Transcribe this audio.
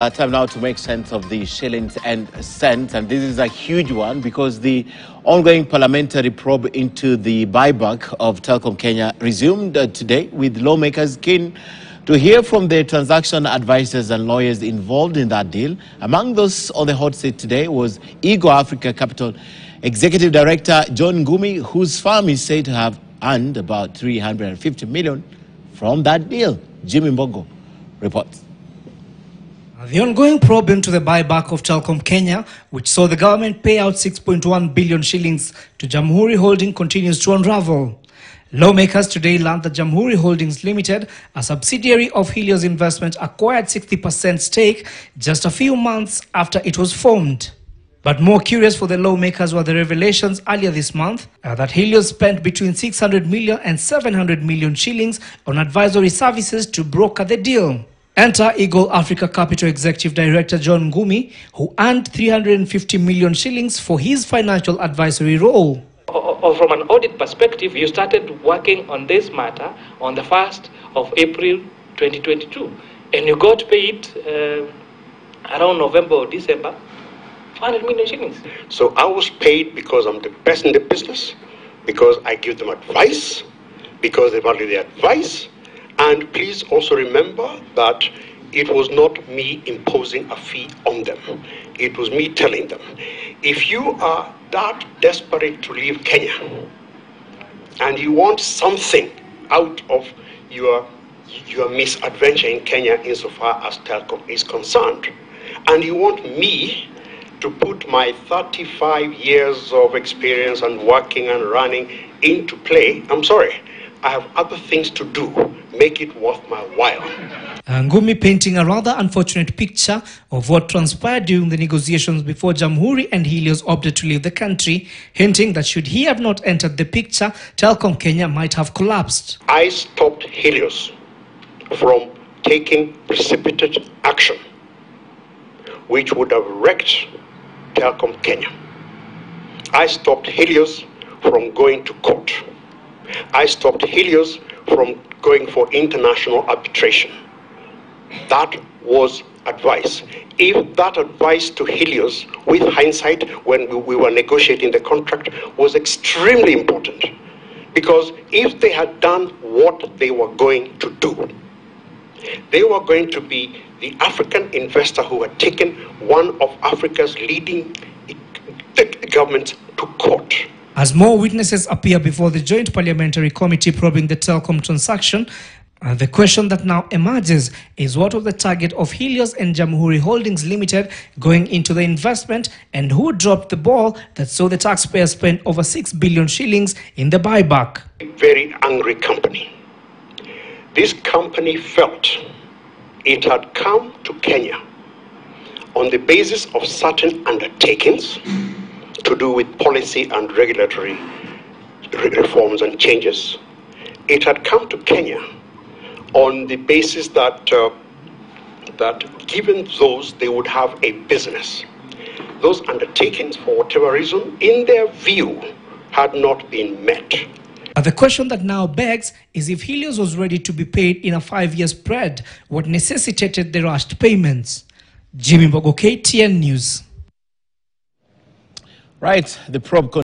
Time now to make sense of the shillings and cents, and this is a huge one because the ongoing parliamentary probe into the buyback of Telkom Kenya resumed today, with lawmakers keen to hear from the transaction advisors and lawyers involved in that deal. Among those on the hot seat today was Ego Africa Capital Executive Director John Ngumi, whose firm is said to have earned about 350 million from that deal. Jimmy Mbogo reports. The ongoing probe into the buyback of Telkom Kenya, which saw the government pay out 6.1 billion shillings to Jamhuri Holding, continues to unravel. Lawmakers today learned that Jamhuri Holdings Limited, a subsidiary of Helios Investment, acquired 60% stake just a few months after it was formed. But more curious for the lawmakers were the revelations earlier this month that Helios spent between 600 million and 700 million shillings on advisory services to broker the deal. Enter Ego Africa Capital Executive Director John Ngumi, who earned 350 million shillings for his financial advisory role. From an audit perspective, you started working on this matter on the 1st of April 2022, and you got paid around November or December 500 million shillings. So I was paid because I'm the best in the business, because I give them advice, because they value the advice. And please also remember that it was not me imposing a fee on them. It was me telling them, if you are that desperate to leave Kenya and you want something out of your misadventure in Kenya insofar as Telkom is concerned, and you want me to put my 35 years of experience and working and running into play, I'm sorry, I have other things to do. Make it worth my while. Ngumi painting a rather unfortunate picture of what transpired during the negotiations before Jamhuri and Helios opted to leave the country, hinting that should he have not entered the picture, Telkom Kenya might have collapsed. I stopped Helios from taking precipitate action, which would have wrecked Telkom Kenya. I stopped Helios from going to court. I stopped Helios from going for international arbitration. That was advice. If that advice to Helios, with hindsight, when we were negotiating the contract, was extremely important. Because if they had done what they were going to do, they were going to be the African investor who had taken one of Africa's leading governments to court. As more witnesses appear before the Joint Parliamentary Committee probing the Telkom transaction, the question that now emerges is what was the target of Helios and Jamhuri Holdings Limited going into the investment, and who dropped the ball that saw the taxpayers spend over 6 billion shillings in the buyback. Very angry company. This company felt it had come to Kenya on the basis of certain undertakings to do with policy and regulatory reforms and changes. It had come to Kenya on the basis that given those, they would have a business. Those undertakings, for whatever reason, in their view, had not been met. The question that now begs is if Helios was ready to be paid in a 5-year spread, what necessitated the rushed payments. Jimmy Mbogo, KTN News. Right, the probe